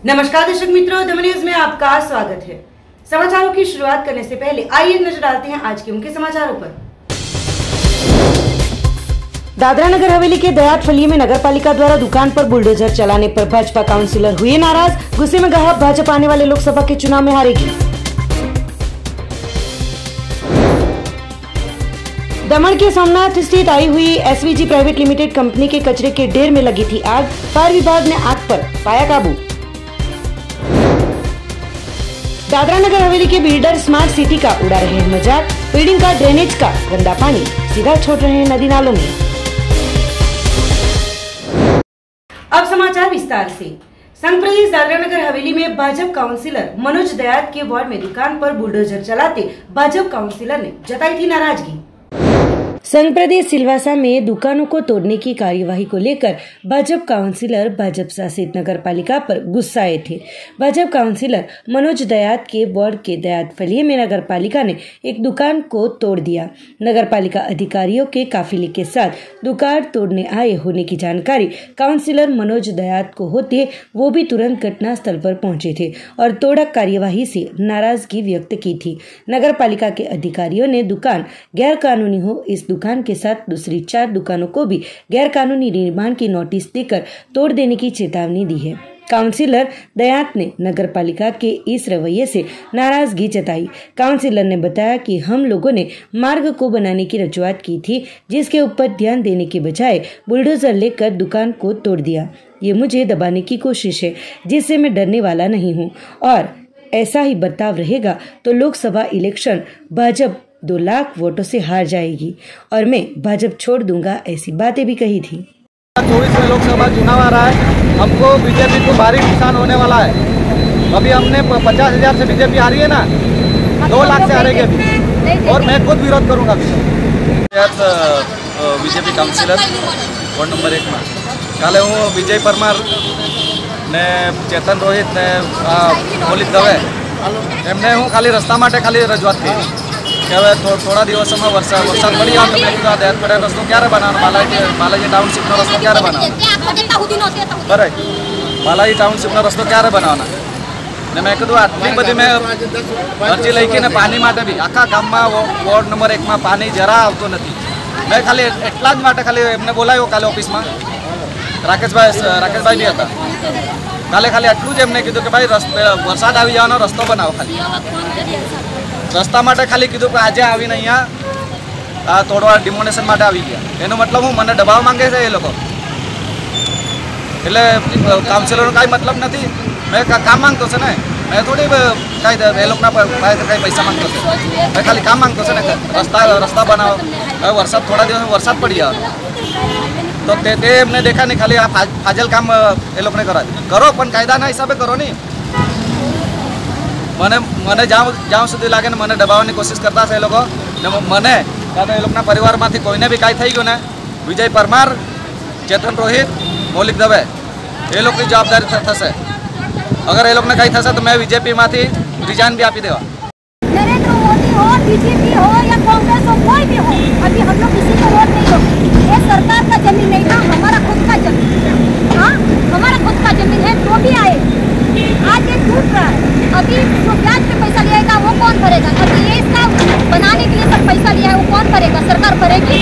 नमस्कार दर्शक मित्रों, दमन न्यूज में आपका स्वागत है। समाचारों की शुरुआत करने से पहले आइए नजर डालते हैं आज के मुख्य समाचारों पर। दादरा नगर हवेली के दयात फलिये में नगर पालिका द्वारा दुकान पर बुलडोजर चलाने पर भाजपा काउंसिलर हुए नाराज। गुस्से में कहा भाजपा आने वाले लोकसभा के चुनाव में हारेगी। दमन के सोमनाथ स्थित आई हुई एसवीजी प्राइवेट लिमिटेड कंपनी के कचरे के ढेर में लगी थी आग। फायर विभाग ने आग पर पाया काबू। दादरा नगर हवेली के बिल्डर स्मार्ट सिटी का उड़ा रहे हैं मजाक। बिल्डिंग का ड्रेनेज का गंदा पानी सीधा छोड़ रहे हैं नदी नालों में। अब समाचार विस्तार से। संघ प्रदेश दादरा नगर हवेली में भाजपा काउंसिलर मनोज दयात के वार्ड में दुकान पर बुलडोजर चलाते भाजपा काउंसिलर ने जताई थी नाराजगी। संघ प्रदेश सिलवासा में दुकानों को तोड़ने की कार्यवाही को लेकर भाजपा काउंसिलर भाजपा शासित नगर पालिका पर गुस्साए थे। भाजपा काउंसिलर मनोज दयात के वार्ड के दयात फलिये में नगर पालिका ने एक दुकान को तोड़ दिया। नगर पालिका अधिकारियों के काफिले के साथ दुकान तोड़ने आए होने की जानकारी काउंसिलर मनोज दयात को होते वो भी तुरंत घटना स्थल पर पहुंचे थे और तोड़क कार्यवाही से नाराजगी व्यक्त की थी। नगर पालिका के अधिकारियों ने दुकान गैर कानूनी हो इस दुकान के साथ दूसरी 4 दुकानों को भी गैर कानूनी निर्माण की नोटिस देकर तोड़ देने की चेतावनी दी है। काउंसिलर दयात ने नगर पालिका के इस रवैये से नाराजगी जताई। काउंसिलर ने बताया कि हम लोगों ने मार्ग को बनाने की रजूआत की थी, जिसके ऊपर ध्यान देने के बजाय बुलडोजर लेकर दुकान को तोड़ दिया। ये मुझे दबाने की कोशिश है, जिससे मैं डरने वाला नहीं हूँ और ऐसा ही बर्ताव रहेगा तो लोकसभा इलेक्शन भाजपा 2 लाख वोटों से हार जाएगी और मैं भाजपा छोड़ दूंगा, ऐसी बातें भी कही थी। 24 में लोकसभा चुनाव आ रहा है, हमको बीजेपी को भारी नुकसान होने वाला है। अभी हमने 50,000 से बीजेपी हारी है ना, 2 लाख से हारेगी अभी और मैं खुद विरोध करूंगा। बीजेपी काउंसिलर वार्ड नंबर 1 में काले हूँ विजय परमार ने चेतन रोहित ने मौलिक दवे एमने हूँ खाली रस्ता माटे खाली रजूआत की કે હવે થોડા દિવસોમાં વરસાદ પડી ગયો તો મેં કીધું દયાત પડે રસ્તો ક્યારે બનાવવાનો, બાલાજી ટાઉનશીપનો રસ્તો ક્યારે બનાવવાનો, બરાબર બાલાજી ટાઉનશીપનો રસ્તો ક્યારે બનાવવાનો ને મેં કીધું આટલી બધી મેં અરજી લઈ ને પાણી માટે બી આખા ગામમાં વોર્ડ નંબર 1 માં પાણી જરા આવતો નથી। મેં ખાલી એટલા જ માટે ખાલી એમને બોલાવ્યો કાલે ઓફિસમાં, રાકેશભાઈ બી હતા કાલે, ખાલી આટલું જ એમને કીધું કે ભાઈ વરસાદ આવી જવાનો રસ્તો બનાવો, ખાલી રસ્તા માટે ખાલી કીધું કે આજે આવીને અહીંયા તોડવા ડિમોનેશન માટે આવી ગયા। એનો મતલબ હું મને દબાવ માંગે છે એ લોકો, એટલે કાઉન્સિલરનો કાંઈ મતલબ નથી। મેં કામ માંગતો છે ને, મેં થોડી કાંઈ એ લોકોના કાંઈ પૈસા માંગતો છે, મેં ખાલી કામ માંગતો છે ને, રસ્તા બનાવો। હવે વરસાદ થોડા દિવસ વરસાદ પડી જાય તો તે એમને દેખાય નહીં, ખાલી આ ફાજલ કામ એ લોકોને કરો પણ કાયદાના હિસાબે કરો નહીં। મને જ્યાં સુધી લાગે ને મને દબાવવાની કોશિશ કરતા છે એ લોકો ને મને કાં તો એ લોકોના પરિવારમાંથી કોઈને બી કાંઈ થઈ ગયું ને વિજય પરમાર, ચેતન રોહિત, મૌલિક દવે એ લોકોની જવાબદારી થશે। અગર એ લોકોને કાંઈ થશે તો મેં બીજેપીમાંથી રિઝાઇન બી આપી દેવા। नरेंद्र मोदी हो, बीजेपी हो या कांग्रेस हो, कोई भी हो, अभी हम लोग किसी को वोट नहीं दोगे। ये सरकार का जमीन नहीं था, हमारा खुद का जमीन। हाँ, हमारा खुद का जमीन है तो भी आए। आज ये टूट रहा है, अभी जो ब्याज पे पैसा लिया वो कौन भरेगा? अभी ये इसका बनाने के लिए सब पैसा लिया है वो कौन भरेगा? सरकार भरेगी।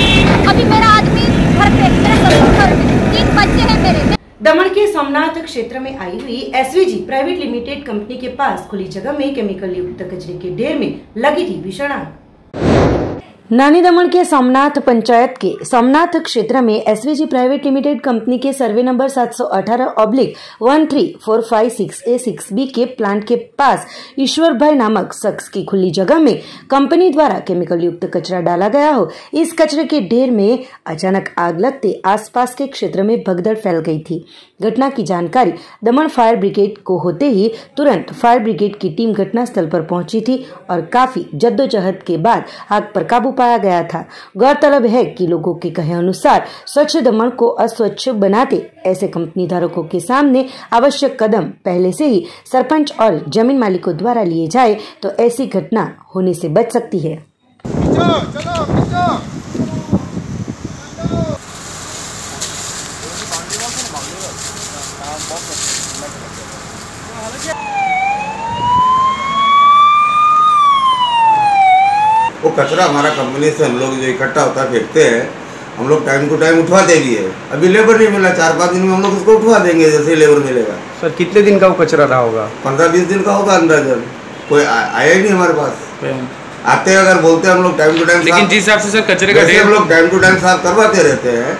अभी मेरा आदमी घर पे, मेरे ससुर घर में 3 बच्चे हैं मेरे। दमन के सोमनाथ क्षेत्र में आई हुई एसवीजी प्राइवेट लिमिटेड कंपनी के पास खुली जगह में केमिकल युक्त कचरे के ढेर में लगी थी भीषण आग। नानी दमन के सोमनाथ पंचायत के सोमनाथ क्षेत्र में एसवीजी प्राइवेट लिमिटेड कंपनी के सर्वे नंबर 718/13456A6B के प्लांट के पास ईश्वर भाई नामक शख्स की खुली जगह में कंपनी द्वारा केमिकल युक्त कचरा डाला गया हो। इस कचरे के ढेर में अचानक आग लगते आसपास के क्षेत्र में भगदड़ फैल गई थी। घटना की जानकारी दमन फायर ब्रिगेड को होते ही तुरंत फायर ब्रिगेड की टीम घटनास्थल पर पहुंची थी और काफी जद्दोजहद के बाद आग पर काबू पाया गया था। गौरतलब है कि लोगों के कहे अनुसार स्वच्छ दमन को अस्वच्छ बनाते ऐसे कंपनी धारकों के सामने आवश्यक कदम पहले से ही सरपंच और जमीन मालिकों द्वारा लिए जाए तो ऐसी घटना होने से बच सकती है। वो कचरा हमारा कंपनी से हम लोग जो इकट्ठा होता है फेंकते हैं, हम लोग टाइम टू टाइम उठवाते भी है। अभी लेबर नहीं मिला, 4-5 दिन में हम लोग उसको उठवा देंगे जैसे लेबर मिलेगा। सर कितने दिन का वो कचरा रहा होगा? 15-20 दिन का होगा अंदाजन। कोई आया ही नहीं हमारे पास। आते अगर बोलते हम लोग टाइम टू टाइम, लेकिन जिस हिसाब से सर कचरे का हम लोग टाइम टू टाइम साफ करवाते रहते हैं।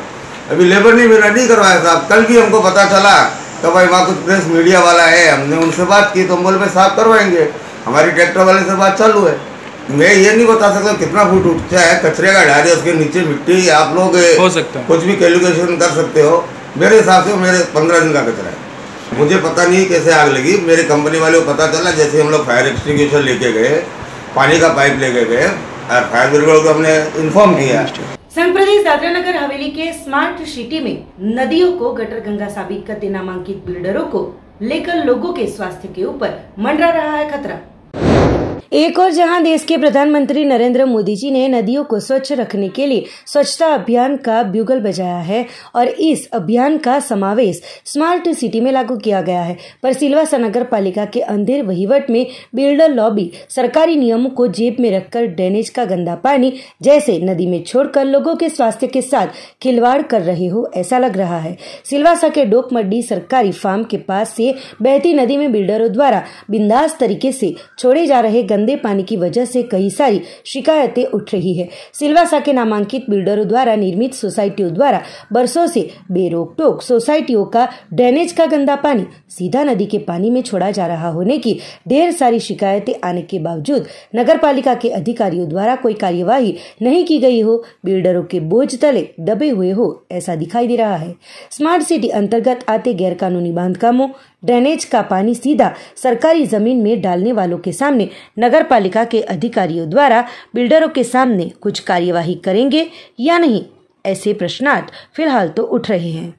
अभी लेबर नहीं मिला, नहीं करवाया साहब। कल भी हमको पता चला तो भाई वहाँ कुछ प्रेस मीडिया वाला है, हमने उनसे बात की तो हम बोले साफ करवाएंगे। हमारी ट्रैक्टर वाले से बात चालू है। मैं ये नहीं बता सकता कितना फुट उठता है कचरे का ढारे, उसके नीचे मिट्टी। आप लोग हो सकता है कुछ भी कैलकुलेशन कर सकते हो। मेरे हिसाब से मेरे 15 दिन का कचरा है। मुझे पता नहीं कैसे आग लगी। मेरे कंपनी वाले को पता चला जैसे हम लोग फायर एक्सटिंग्विशर लेके गए, पानी का पाइप लेके गए और फायर ब्रिगेड को हमने इन्फॉर्म किया। संघ प्रदेश दादरा नगर हवेली के स्मार्ट सिटी में नदियों को गटर गंगा साबित करते नामांकित बिल्डरों को लेकर लोगों के स्वास्थ्य के ऊपर मंडरा रहा है खतरा। एक और जहां देश के प्रधानमंत्री नरेंद्र मोदी जी ने नदियों को स्वच्छ रखने के लिए स्वच्छता अभियान का ब्यूगल बजाया है और इस अभियान का समावेश स्मार्ट सिटी में लागू किया गया है, पर सिलवासा नगर पालिका के अंधेर वहीवट में बिल्डर लॉबी सरकारी नियमों को जेब में रखकर ड्रेनेज का गंदा पानी जैसे नदी में छोड़कर लोगों के स्वास्थ्य के साथ खिलवाड़ कर रहे हो ऐसा लग रहा है। सिलवासा के डोकमड्डी सरकारी फार्म के पास से बहती नदी में बिल्डरों द्वारा बिंदास तरीके से छोड़े जा रहे गंदे पानी की वजह से कई सारी शिकायतें उठ रही है। सिलवासा के नामांकित बिल्डरों द्वारा निर्मित सोसाइटियों द्वारा बरसों से बेरोक टोक सोसाइटियों का ड्रेनेज का गंदा पानी सीधा नदी के पानी में छोड़ा जा रहा होने की ढेर सारी शिकायतें आने के बावजूद नगर पालिका के अधिकारियों द्वारा कोई कार्यवाही नहीं की गई हो, बिल्डरों के बोझ तले दबे हुए हो ऐसा दिखाई दे रहा है। स्मार्ट सिटी अंतर्गत आते गैरकानूनी बांधकामों, ड्रेनेज का पानी सीधा सरकारी जमीन में डालने वालों के सामने नगर पालिका के अधिकारियों द्वारा बिल्डरों के सामने कुछ कार्यवाही करेंगे या नहीं, ऐसे प्रश्नार्थ फिलहाल तो उठ रहे हैं।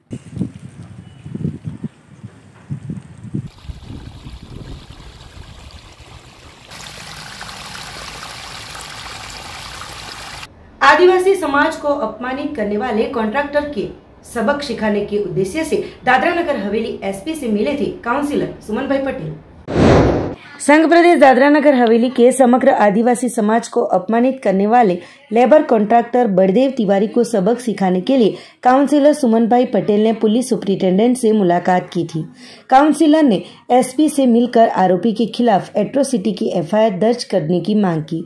आदिवासी समाज को अपमानित करने वाले कॉन्ट्रैक्टर के सबक सिखाने के उद्देश्य से दादरा नगर हवेली एसपी से मिले थे काउंसिलर सुमन भाई पटेल। संघ प्रदेश दादरा नगर हवेली के समग्र आदिवासी समाज को अपमानित करने वाले लेबर कॉन्ट्रैक्टर बड़देव तिवारी को सबक सिखाने के लिए काउंसिलर सुमन भाई पटेल ने पुलिस सुपरिटेंडेंट से मुलाकात की थी। काउंसिलर ने एसपी से मिलकर आरोपी के खिलाफ एट्रोसिटी की एफआईआर दर्ज करने की मांग की।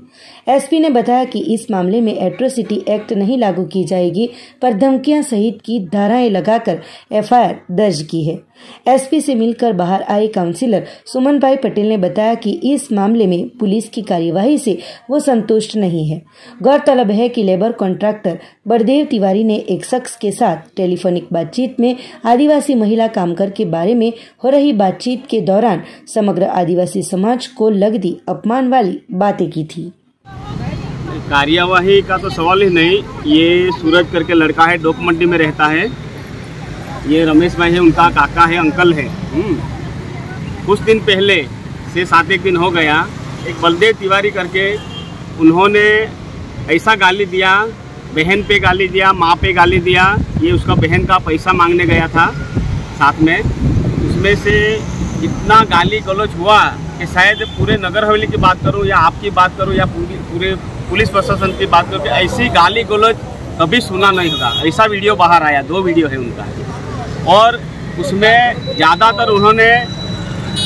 एसपी ने बताया कि इस मामले में एट्रोसिटी एक्ट नहीं लागू की जाएगी, पर धमकियां सहित की धाराएं लगाकर एफआईआर दर्ज की है। एसपी से मिलकर बाहर आए काउंसिलर सुमन भाई पटेल ने बताया कि इस मामले में पुलिस की कार्यवाही से वो संतुष्ट नहीं है। गौरतलब है कि लेबर कॉन्ट्रैक्टर बड़देव तिवारी ने एक शख्स के साथ टेलीफोनिक बातचीत में आदिवासी महिला कामगार के बारे में हो रही बातचीत के दौरान समग्र आदिवासी समाज को लगती अपमान वाली बातें की थी। कार्यवाही का तो सवाल ही नहीं। ये सूरज करके लड़का है, डोकमंडी में रहता है। ये रमेश भाई है, उनका काका है, अंकल है। कुछ दिन पहले से 7-1 दिन हो गया, एक बलदेव तिवारी करके उन्होंने ऐसा गाली दिया, बहन पे गाली दिया, माँ पे गाली दिया। ये उसका बहन का पैसा मांगने गया था साथ में, उसमें से इतना गाली गलौज हुआ कि शायद पूरे नगर हवेली की बात करूं या आपकी बात करूं या पूरे पुलिस प्रशासन की बात करूं कि ऐसी गाली गलौज कभी सुना नहीं होगा। ऐसा वीडियो बाहर आया, 2 वीडियो है उनका, और उसमें ज़्यादातर उन्होंने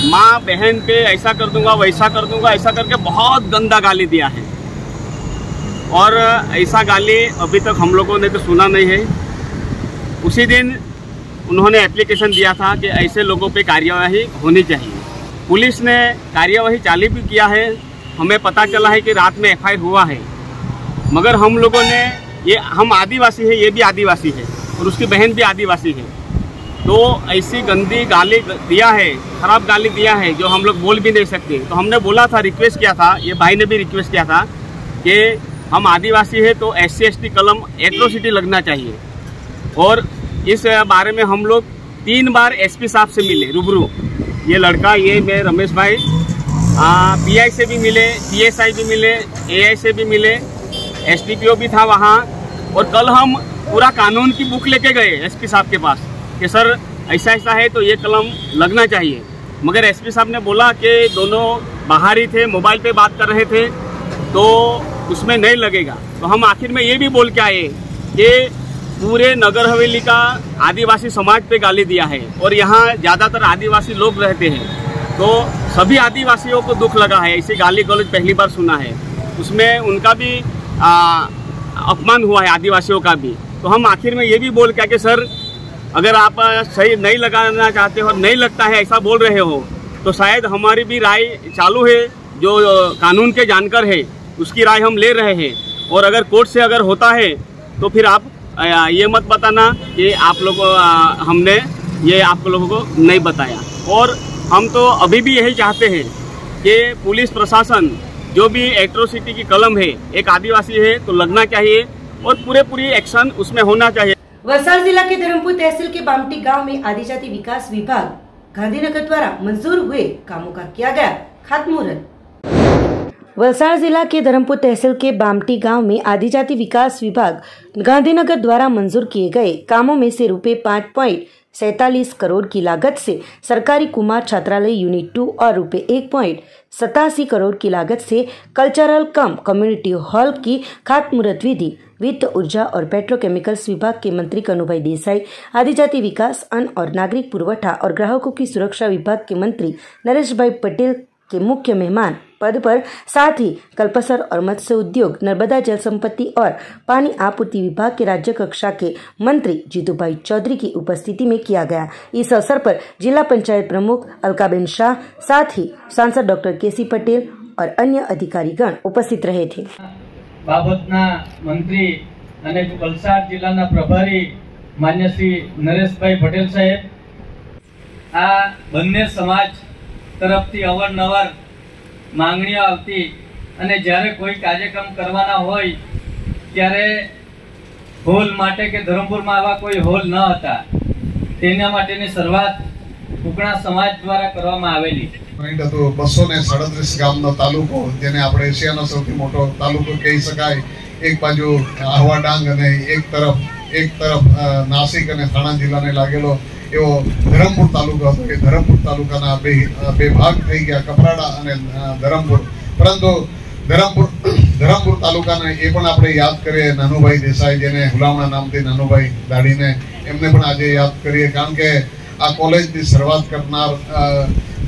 माँ बहन पे ऐसा कर दूंगा, वैसा कर दूंगा, ऐसा करके बहुत गंदा गाली दिया है। और ऐसा गाली अभी तक हम लोगों ने तो सुना नहीं है। उसी दिन उन्होंने एप्लीकेशन दिया था कि ऐसे लोगों पे कार्यवाही होनी चाहिए। पुलिस ने कार्यवाही चालू भी किया है। हमें पता चला है कि रात में एफआईआर हुआ है, मगर हम लोगों ने हम आदिवासी है, ये भी आदिवासी है और उसकी बहन भी आदिवासी है। तो ऐसी गंदी गाली दिया है, खराब गाली दिया है जो हम लोग बोल भी नहीं सकते। तो हमने बोला था, रिक्वेस्ट किया था, ये भाई ने भी रिक्वेस्ट किया था कि हम आदिवासी है तो SC/ST कलम एट्रोसिटी लगना चाहिए। और इस बारे में हम लोग 3 बार SP साहब से मिले रूबरू। ये लड़का, ये मैं रमेश भाई PI से भी मिले, PSI भी मिले, AI से भी मिले, SDPO भी था वहाँ। और कल हम पूरा कानून की बुक लेके गए SP साहब के पास कि सर ऐसा ऐसा है तो ये कलम लगना चाहिए। मगर SP साहब ने बोला कि दोनों बाहर ही थे, मोबाइल पे बात कर रहे थे, तो उसमें नहीं लगेगा। तो हम आखिर में ये भी बोल के आए कि पूरे नगर हवेली का आदिवासी समाज पे गाली दिया है और यहाँ ज़्यादातर आदिवासी लोग रहते हैं, तो सभी आदिवासियों को दुख लगा है। ऐसी गाली गलौज पहली बार सुना है, उसमें उनका भी अपमान हुआ है, आदिवासियों का भी। तो हम आखिर में ये भी बोल के कि सर अगर आप सही नहीं लगाना चाहते हो, नहीं लगता है ऐसा बोल रहे हो, तो शायद हमारी भी राय चालू है, जो कानून के जानकार है उसकी राय हम ले रहे हैं। और अगर कोर्ट से अगर होता है तो फिर आप ये मत बताना कि आप लोगों हमने ये आप लोगों को नहीं बताया। और हम तो अभी भी यही चाहते हैं कि पुलिस प्रशासन जो भी एट्रोसिटी की कलम है, एक आदिवासी है तो लगना चाहिए और पूरी एक्शन उसमें होना चाहिए। वलसाड जिला के धर्मपुर तहसील के बामटी गांव में आदिजाति विकास विभाग गांधीनगर द्वारा मंजूर हुए कामों का किया गया खातमुहूर्त। वलसाड जिला के धर्मपुर तहसील के बामटी गांव में आदिजाति विकास विभाग गांधीनगर द्वारा मंजूर किए गए कामों में से रुपए 5.47 करोड़ की लागत से सरकारी कुमार छात्रालय यूनिट 2 और रुपए 1.87 करोड़ की लागत से कल्चरल कम कम्युनिटी हॉल की खातमुहूर्त विधि वित्त, ऊर्जा और पेट्रोकेमिकल्स विभाग के मंत्री कनुभाई देसाई, आदिजाति विकास, अन्न और नागरिक पुरवठा और ग्राहकों की सुरक्षा विभाग के मंत्री नरेश भाई पटेल के मुख्य मेहमान पद पर, साथ ही कल्पसर और मत्स्य उद्योग, नर्मदा जल संपत्ति और पानी आपूर्ति विभाग के राज्य कक्षा के मंत्री जीतूभाई चौधरी की उपस्थिति में किया गया। इस अवसर पर जिला पंचायत प्रमुख अलकाबेन शाह, साथ ही सांसद डॉक्टर केसी पटेल और अन्य अधिकारीगण उपस्थित रहे थे। बाबतना मंत्री અને વલસાડ જિલ્લાના પ્રભારી માન્ય શ્રી નરેશભાઈ પટેલ સાહેબ, આ બંને સમાજ તરફથી અવારનવાર માંગણીઓ આવતી અને જ્યારે કોઈ કાર્યક્રમ કરવાના હોય ત્યારે હોલ માટે કે ધરમપુરમાં આવા કોઈ હોલ ન હતા, તેના માટેની શરૂઆત કુકણા સમાજ દ્વારા કરવામાં આવેલી। 237 ગામનો તાલુકો, જેને આપણે એશિયાનો સૌથી મોટો તાલુકો કહી શકાય। એક બાજુ આહવા ડાંગ અને એક તરફ નાસિક અને થાણા જિલ્લાને લાગેલો એવો ધરમપુર તાલુકો હતો। એ ધરમપુર તાલુકાના બે ભાગ થઈ ગયા, કપરાડા અને ધરમપુર। પરંતુ ધરમપુર તાલુકાને એ પણ આપણે યાદ કરીએ, નાનુભાઈ દેસાઈ, જેને હુલામણા નામથી નાનુભાઈ દાડીને, એમને પણ આજે યાદ કરીએ, કારણ કે આ કોલેજની શરૂઆત કરનાર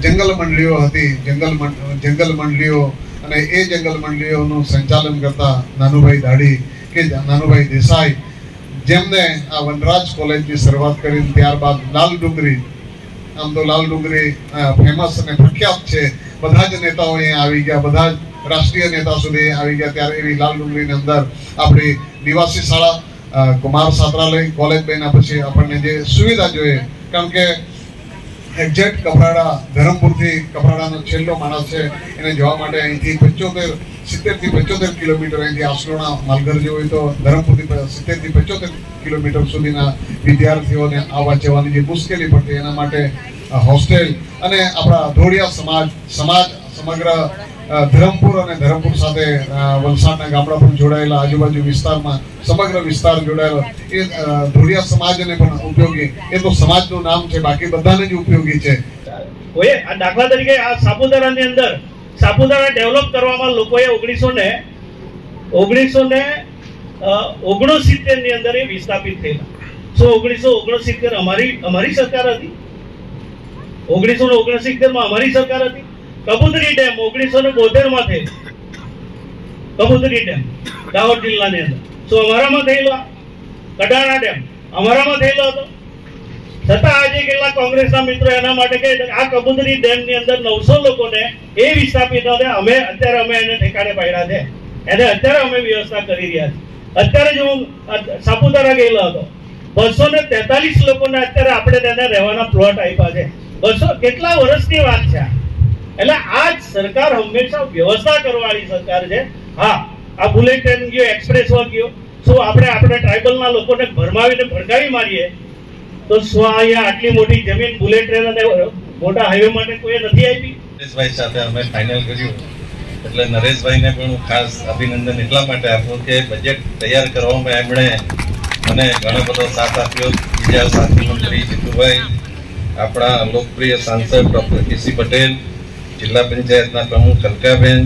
જંગલ મંડળીઓ હતી, જંગલ મંડળીઓ, અને એ જંગલ મંડળીઓનું સંચાલન કરતા નાનુભાઈ દાડી કે નાનુભાઈ દેસાઈ, જેમને આ વનરાજ કોલેજની શરૂઆત કરી। ત્યારબાદ લાલ ડુંગરી, આમ તો લાલ ડુંગરી ફેમસ અને પ્રખ્યાત છે, બધા જ નેતાઓ અહીંયા આવી ગયા, બધા જ રાષ્ટ્રીય નેતા સુધી આવી ગયા। ત્યારે એવી લાલ ડુંગરીની અંદર આપણી નિવાસી શાળા કુમાર છાત્રાલય કોલેજ બન્યા પછી આપણને જે સુવિધા જોઈએ, કારણ કે એક્ઝેક્ટ કપરાડા, ધરમપુરથી કપરાડાનો છેલ્લો માણસ છે, એને જવા માટે અહીંથી 70 થી 75 કિલોમીટર, અહીંથી આસરોણા માલઘર જવું હોય તો ધરમપુરથી 70 થી 75 કિલોમીટર સુધીના વિદ્યાર્થીઓને આવવા જવાની જે મુશ્કેલી પડતી, એના માટે હોસ્ટેલ અને આપણા ધોળિયા સમાજ સમગ્ર ધરમપુર અને ધરમપુર સાથે વલસાડના ગામડા પણ જોડાયેલા, આજુબાજુ વિસ્તારમાં સમગ્ર વિસ્તાર જોડાયેલો, એ ધોળિયા સમાજને પણ ઉપયોગી। એ તો સમાજનું નામ છે, બાકી બધાને જ ઉપયોગી છે। દાખલા તરીકે આ સાપુતારાની અંદર સાપુતારા ડેવલપ કરવામાં લોકોએ 1969 ની અંદર એ વિસ્થાપિત થયેલા। 1969 અમારી સરકાર હતી, 1969 માં અમારી સરકાર હતી। કબૂતરી ડેમ 1972 માં થયેલો, કબૂતરી ડેમ દાહોદ જિલ્લાની અંદર અમારામાં થયેલો, કડાણા ડેમ અમારામાં થયેલો હતો। છતાં આજે કેટલા કોંગ્રેસના મિત્રો એના માટે કહે આ કબૂતરી ડેમની અંદર 900 લોકોને એ વિસ્થાપિતોને અત્યારે અમે એને ઠેકાણે પાડ્યા છે, એને અત્યારે અમે વ્યવસ્થા કરી રહ્યા છીએ। અત્યારે જ હું સાપુતારા ગયેલો હતો, 243 લોકોને અત્યારે આપણે તેને રહેવાના પ્લોટ આપ્યા છે. 200 કેટલા વર્ષની વાત છે. એટલે આ જ સરકાર હંમેશા વ્યવસ્થા કરવાવાળી સરકાર છે. હા, આ બુલેટ ટ્રેન ગયો, એક્સપ્રેસ ગયો, શું આપણે ટ્રાઇબલના લોકોને ભરમાવીને ભડકાવી મારીએ તો શું અહીંયા આટલી મોટી જમીન બુલેટ ટ્રેન અને મોટા હાઈવે માટે કોઈ નથી આપી? નરેશભાઈ સાથે અમે ફાઇનલ કર્યું. એટલે નરેશભાઈને પણ હું ખાસ અભિનંદન એટલા માટે આપું કે બજેટ તૈયાર કરવામાં એમણે મને ઘણો બધો સાથ આપ્યો. બીજા સાથી મંત્રી જીતુભાઈ, આપણા લોકપ્રિય સાંસદ ડૉક્ટર કેસી પટેલ, જિલ્લા પંચાયતના પ્રમુખ કલકાબેન,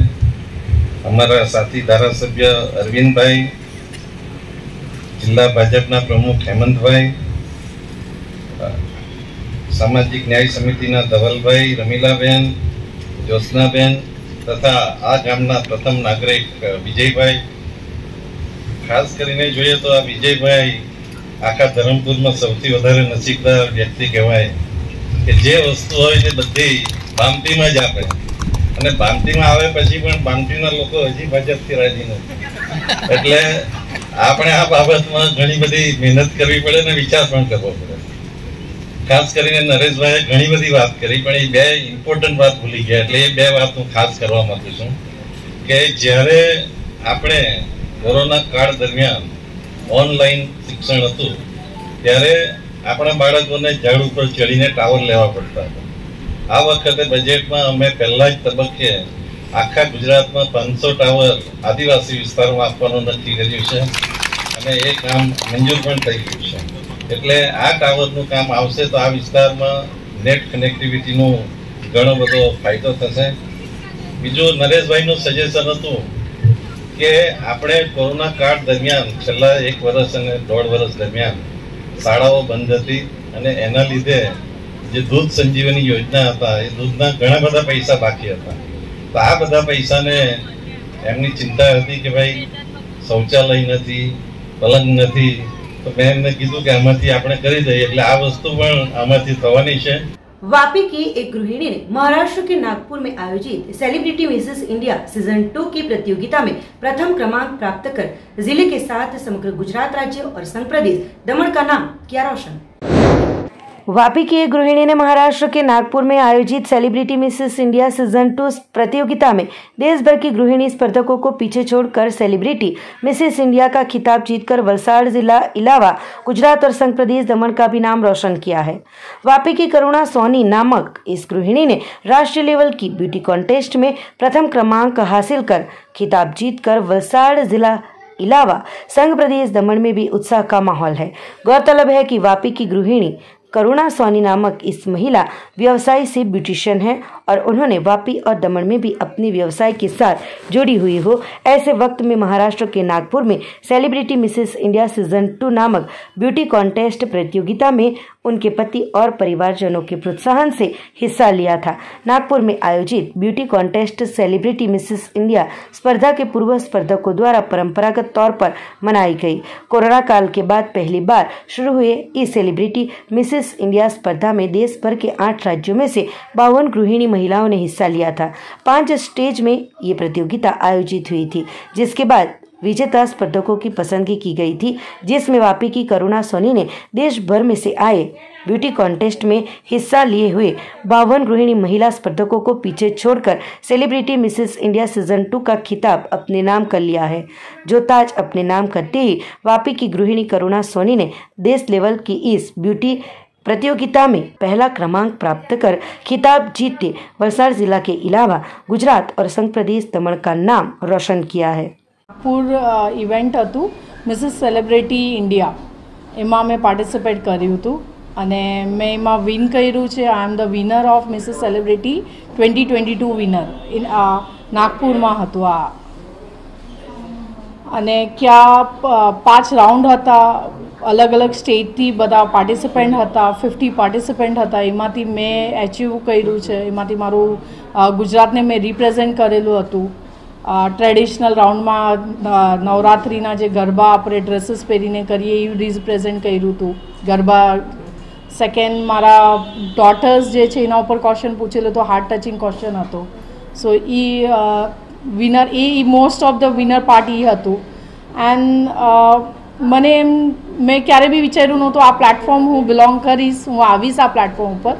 અમારા સાથી ધારાસભ્ય અરવિંદભાઈ, જિલ્લા ભાજપના પ્રમુખ હેમંતભાઈ, સામાજિક ન્યાય સમિતિના ધવલભાઈ, રમીલાબેન, જ્યોત્સનાબેન તથા આ ગામના પ્રથમ નાગરિક વિજયભાઈ. ખાસ કરીને જોઈએ તો આ વિજયભાઈ આખા ધરમપુરમાં સૌથી વધારે નસીબદાર વ્યક્તિ કહેવાય કે જે વસ્તુ હોય તે બધી બામટીમાં જ આપે, અને બામટીમાં આવે પછી પણ બામટીના લોકો હજી ભાજપથી રાજી નથી. એટલે આપણે આ બાબતમાં ઘણી બધી મહેનત કરવી પડે અને વિચાર પણ કરવો પડે. ખાસ કરીને નરેશભાઈએ ઘણી બધી વાત કરી, પણ એ બે ઇમ્પોર્ટન્ટ વાત ભૂલી ગયા. એટલે એ બે વાત હું ખાસ કરવા માંગુ છું કે જ્યારે આપણે કોરોના કાળ દરમિયાન ઓનલાઈન શિક્ષણ હતું ત્યારે આપણા બાળકોને ઝાડ ઉપર ચડીને ટાવર લેવા પડતા હતા. આ વખતે બજેટમાં અમે પહેલા જ તબક્કે આખા ગુજરાતમાં 500 ટાવર આદિવાસી વિસ્તારોમાં આપવાનું નક્કી કર્યું છે અને એ કામ મંજૂર પણ થઈ ગયું છે. એટલે આ ટાવરનું કામ આવશે તો આ વિસ્તારમાં નેટ કનેક્ટિવિટીનો ઘણો બધો ફાયદો થશે. બીજું નરેશભાઈનું સજેશન હતું કે આપણે કોરોના કાળ દરમિયાન છેલ્લા 1 વર્ષ અને 1.5 વર્ષ દરમિયાન શાળાઓ બંધ હતી અને એના લીધે જે દૂધ સંજીવની યોજના હતા એ દૂધના ઘણા બધા પૈસા બાકી હતા. તો આ બધા પૈસાને એમની ચિંતા હતી કે ભાઈ શૌચાલય નથી, પલંગ નથી, તો મેં એમને કીધું કે આમાંથી આપણે કરી દઈએ. એટલે આ વસ્તુ પણ આમાંથી થવાની છે. वापी की एक गृहिणी ने महाराष्ट्र के नागपुर में आयोजित सेलिब्रिटी मिसेस इंडिया सीजन 2 की प्रतियोगिता में प्रथम क्रमांक प्राप्त कर जिले के साथ समग्र गुजरात राज्य और संघ प्रदेश दमन का नाम किया रोशन। वापी की एक गृहिणी ने महाराष्ट्र के नागपुर में आयोजित सेलिब्रिटी मिसेस इंडिया सीजन 2 प्रतियोगिता में देश भर की गृहिणी स्पर्धकों को पीछे छोड़कर सेलिब्रिटी मिसेस इंडिया का खिताब जीतकर वलसाड़ जिला इलावा गुजरात और संघ प्रदेश दमन का भी नाम रोशन किया है। वापी की करुणा सोनी नामक इस गृहिणी ने राष्ट्रीय लेवल की ब्यूटी कॉन्टेस्ट में प्रथम क्रमांक हासिल कर खिताब जीतकर वलसाड़ जिला इलावा संघ प्रदेश दमन में भी उत्साह का माहौल है। गौरतलब है कि वापी की गृहिणी करुणा सोनी नामक इस महिला व्यवसाय से ब्यूटिशियन है और उन्होंने वापी और दमन में भी अपने व्यवसाय के साथ जुड़ी हुई हो। ऐसे वक्त में महाराष्ट्र के नागपुर में सेलिब्रिटी मिसेस इंडिया सीजन 2 नामक ब्यूटी कॉन्टेस्ट प्रतियोगिता में उनके पति और परिवारजनों के प्रोत्साहन से हिस्सा लिया था। नागपुर में आयोजित beauty contest celebrity Mrs India स्पर्धा के पूर्व स्पर्धकों द्वारा परंपरागत तौर पर मनाई गई। कोरोना काल के बाद पहली बार शुरू हुए इस सेलिब्रिटी मिसेस इंडिया स्पर्धा में देश भर के 8 राज्यों में से 52 गृहिणी महिलाओं ने हिस्सा लिया था। 5 स्टेज में ये प्रतियोगिता आयोजित हुई थी, जिसके बाद विजेता स्पर्धकों की पसंदगी की गई थी, जिसमें वापी की करुणा सोनी ने देश भर में से आए ब्यूटी कॉन्टेस्ट में हिस्सा लिए हुए 52 गृहिणी महिला स्पर्धकों को पीछे छोड़कर सेलिब्रिटी मिसेस इंडिया सीजन 2 का खिताब अपने नाम कर लिया है। जो ताज अपने नाम करते ही वापी की गृहिणी करुणा सोनी ने देश लेवल की इस ब्यूटी प्रतियोगिता में पहला क्रमांक प्राप्त कर खिताब जीतते वलसाड़ जिला के अलावा गुजरात और संघ प्रदेश दमन का नाम रोशन किया है। नागपुर इवेंट हतुं मिसेस सेलिब्रिटी इंडिया एमां मैं पार्टिसिपेट कर्युं हतुं अने मैं एमां विन कर्युं छे। I am the winner of Mrs celebrity 2022 winner in Nagpur में हतुं आ अने क्या 5 राउंड हता। अलग अलग स्टेट थी बधा पार्टिसिपेंट हता 50 पार्टिसिपेंट हता। एमांथी मैं एचीव कर्युं छे। एमांथी मारुं गुजरात ने मैं रिप्रेजेंट करेलुं हतुं। ट्रेडिशनल राउंड में नवरात्रिना जे गरबा आपणे ड्रेसीस पहेरीने करीए ए रिप्रेजेंट कर्युं हतुं गरबा। सेकेंड मारा डॉटर्स जे छे एना उपर क्वेश्चन पूछेलो तो हार्ट टचिंग क्वेश्चन हतो। सो ई विनर ए most of the winner part ई हतुं। एंड મને એમ મેં ક્યારે બી વિચાર્યું નહોતું આ પ્લેટફોર્મ હું બિલોંગ કરીશ, હું આવીશ આ પ્લેટફોર્મ ઉપર,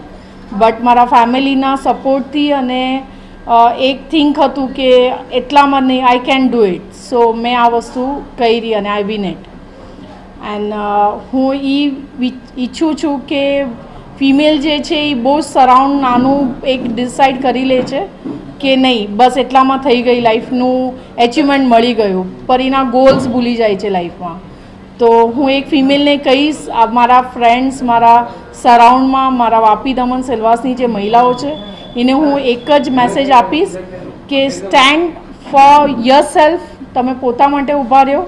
બટ મારા ફેમિલીના સપોર્ટથી અને એક થિંક હતું કે એટલામાં નહીં, આઈ કેન ડુ ઇટ. સો મેં આ વસ્તુ કરી અને આઈ વિન ઇટ. એન્ડ હું ઈચ્છું છું કે ફિમેલ જે છે એ બહુ સરાઉન્ડ નાનું એક ડિસાઇડ કરી લે છે કે નહીં બસ એટલામાં થઈ ગઈ, લાઈફનું એચિવમેન્ટ મળી ગયું, પર એના ગોલ્સ ભૂલી જાય છે લાઈફમાં. તો હું એક ફિમેલને કહીશ, મારા ફ્રેન્ડ્સ, મારા સરાઉન્ડમાં મારા વાપી દમણ સેલવાસની જે મહિલાઓ છે એને હું એક જ મેસેજ આપીશ કે સ્ટેન્ડ ફોર યોર સેલ્ફ. તમે પોતા માટે ઊભા રહ્યો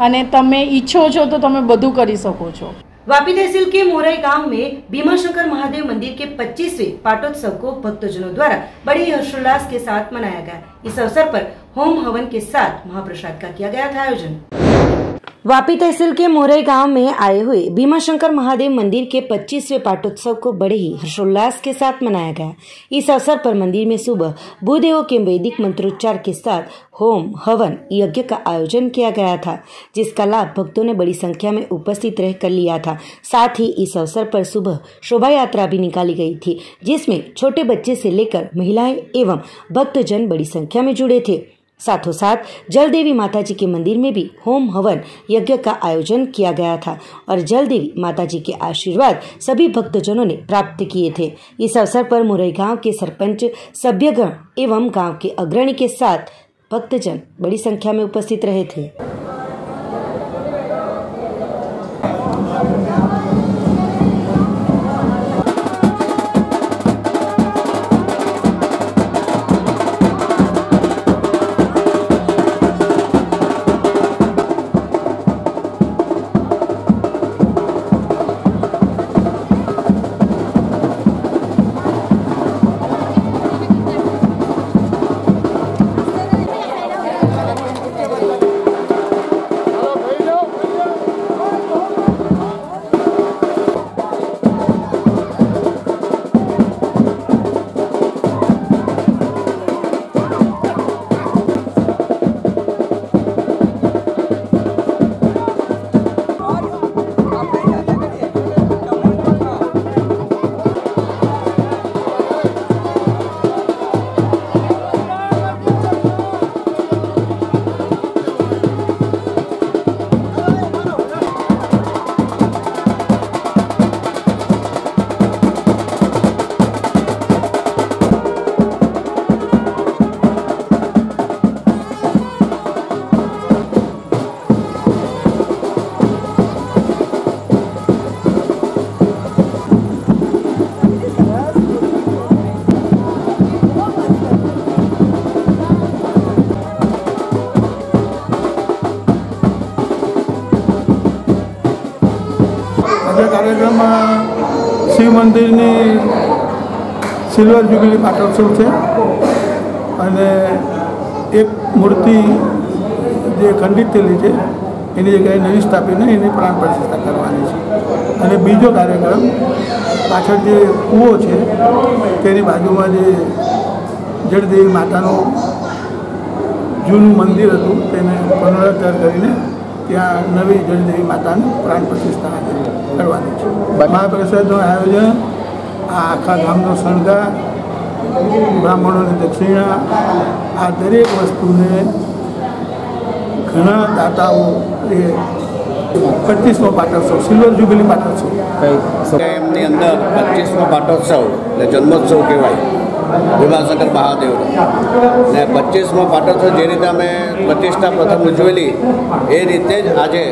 અને તમે ઈચ્છો છો તો તમે બધું કરી શકો છો. वापी तहसील के मोरई गांव में भीमाशंकर महादेव मंदिर के 25वें पाटोत्सव को भक्तजनों द्वारा बड़े हर्षोल्लास के साथ मनाया गया. इस अवसर पर होम हवन के साथ महाप्रसाद का किया गया था आयोजन. वापी तहसील के मोरई गांव में आए हुए भीमाशंकर महादेव मंदिर के 25वें पाटोत्सव को बड़े ही हर्षोल्लास के साथ मनाया गया. इस अवसर पर मंदिर में सुबह भूदेवों के वैदिक मंत्रोच्चार के साथ होम हवन यज्ञ का आयोजन किया गया था, जिसका लाभ भक्तों ने बड़ी संख्या में उपस्थित रहकर लिया था. साथ ही इस अवसर पर सुबह शोभा यात्रा भी निकाली गई थी, जिसमें छोटे बच्चे से लेकर महिलाएं एवं भक्तजन बड़ी संख्या में जुड़े थे. साथों साथ जल देवी माता जी के मंदिर में भी होम हवन यज्ञ का आयोजन किया गया था और जल देवी माता जी के आशीर्वाद सभी भक्तजनों ने प्राप्त किए थे. इस अवसर पर मुरई गांव के सरपंच, सभ्यगण एवं गांव के अग्रणी के साथ भक्तजन बड़ी संख्या में उपस्थित रहे थे. કાર્યક્રમમાં શિવ મંદિરની સિલ્વર જ્યુબિલી પાટોત્સવ છે અને એક મૂર્તિ જે ખંડિત થયેલી છે એની જગ્યાએ નવી સ્થાપીને એની પ્રાણ પ્રતિષ્ઠા કરવાની છે. અને બીજો કાર્યક્રમ પાછળ જે કૂવો છે તેની બાજુમાં જે જળદેવી માતાનું જૂનું મંદિર હતું તેને પુનરુદ્ધાર કરીને ત્યાં નવી જળદેવી માતાની પ્રાણ પ્રતિષ્ઠા કરવાની છે. મહાપ્રસાદનું આયોજન આ આખા ગામનો શણગાર, બ્રાહ્મણોની દક્ષિણા, આ દરેક વસ્તુને ઘણા દાતાઓ એ 25મો પાટોત્સવ સિલ્વર જ્યુબિલી પાટોત્સવ એમની અંદર 25મો પાટોત્સવ એટલે જન્મોત્સવ કહેવાય ભીમાશંકર મહાદેવનો ને 25મો પાટોત્સવ જે રીતે અમે પ્રતિષ્ઠા પ્રથમ ઉજવેલી એ રીતે જ આજે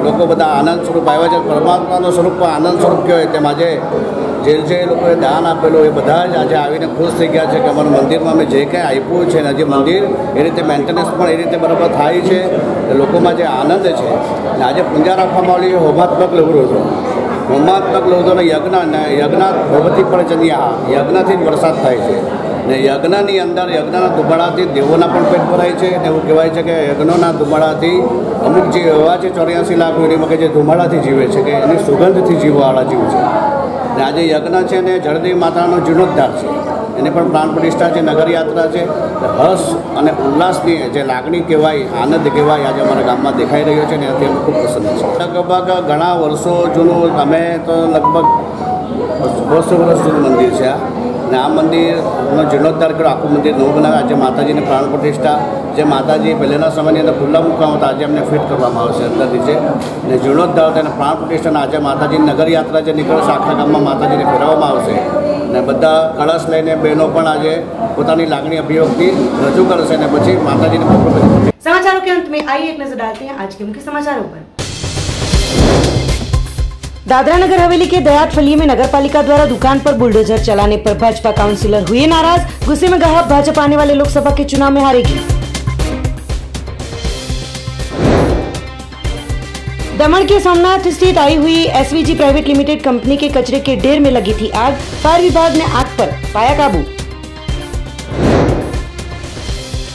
લોકો બધા આનંદ સ્વરૂપ આવ્યા છે. પરમાત્માનું સ્વરૂપ પણ આનંદ સ્વરૂપ કહેવાય. તેમ આજે જે લોકોએ દાન આપેલું એ બધા જ આજે આવીને ખુશ થઈ ગયા છે કે અમારું મંદિરમાં અમે જે કંઈ આપ્યું છે ને જે મંદિર એ રીતે મેન્ટેનન્સ પણ એ રીતે બરાબર થાય છે. લોકોમાં જે આનંદ છે ને આજે પૂજા રાખવામાં આવેલી હોમાત્મક લઘુરોજો હોમાત્મક લઘુરોજો યજ્ઞાત ભવતી પણ જન્યા યજ્ઞથી જ વરસાદ થાય છે ને યજ્ઞની અંદર યજ્ઞના ધુમાડાથી દેવોના પણ પેટ ભરાય છે ને એવું કહેવાય છે કે યજ્ઞોના ધુમાડાથી અમુક જીવ એવા છે 84 લાખ યુનિમાં કે જે ધુમાડાથી જીવે છે કે એની સુગંધથી જીવવાવાળા જીવ છે. ને આજે યજ્ઞ છે ને જળદેવી માતાનો જીર્ણોદ્ધાર છે, એની પણ પ્રાણ પ્રતિષ્ઠા છે, નગરયાત્રા છે. હર્ષ અને ઉલ્લાસની જે લાગણી કહેવાય, આનંદ કહેવાય, આજે અમારા ગામમાં દેખાઈ રહ્યો છે ને એનાથી અમે ખૂબ પ્રસન્ન છે. લગભગ ઘણા વર્ષો જૂનું, અમે તો લગભગ 200 વર્ષ જૂનું મંદિર છે ને આ મંદિરનો જીર્ણોદ્ધાર કર્યો, આખું મંદિર નવું બનાવ્યું. આજે માતાજીની પ્રાણ પ્રતિષ્ઠા, જે માતાજી પહેલાંના સમયની અંદર ખુલ્લા મૂકવામાં હતા, આજે એમને ફિટ કરવામાં આવશે અંદરથી છે ને જીર્ણોદ્ધાર હતા અને પ્રાણ પ્રતિષ્ઠા. આજે માતાજીની નગરયાત્રા જે નીકળશે, આખા ગામમાં માતાજીને ફેરવવામાં આવશે ને બધા કળશ લઈને બહેનો પણ આજે પોતાની લાગણી અભિવ્યક્તિ રજૂ કરશે ને પછી માતાજીને. समाचारों के अंत में आइए एक नजर डालते हैं आज के मुख्य समाचारों पर। दादरा नगर हवेली के दयात फली में नगर पालिका द्वारा दुकान पर बुलडोजर चलाने पर भाजपा काउंसिलर हुए नाराज। गुस्से में कहा भाजपा आने वाले लोकसभा के चुनाव में हारेगी। दमन के सोमनाथ स्थित आई हुई एसवीजी प्राइवेट लिमिटेड कंपनी के कचरे के ढेर में लगी थी आग। फायर विभाग ने आग पर पाया काबू।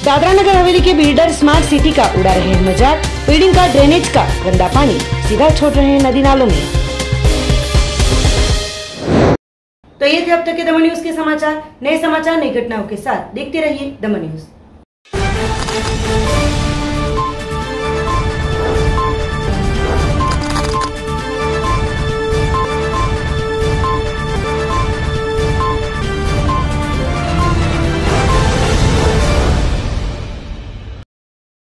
दादरा नगर हवेली के बिल्डर स्मार्ट सिटी का उड़ा रहे हैं मजाक। बिल्डिंग का ड्रेनेज का गंदा पानी सीधा छोड़ रहे हैं नदी नालों में। तो ये थे अब तक के दमन न्यूज के समाचार। नए समाचार, नई घटनाओं के साथ देखते रहिए दमन न्यूज।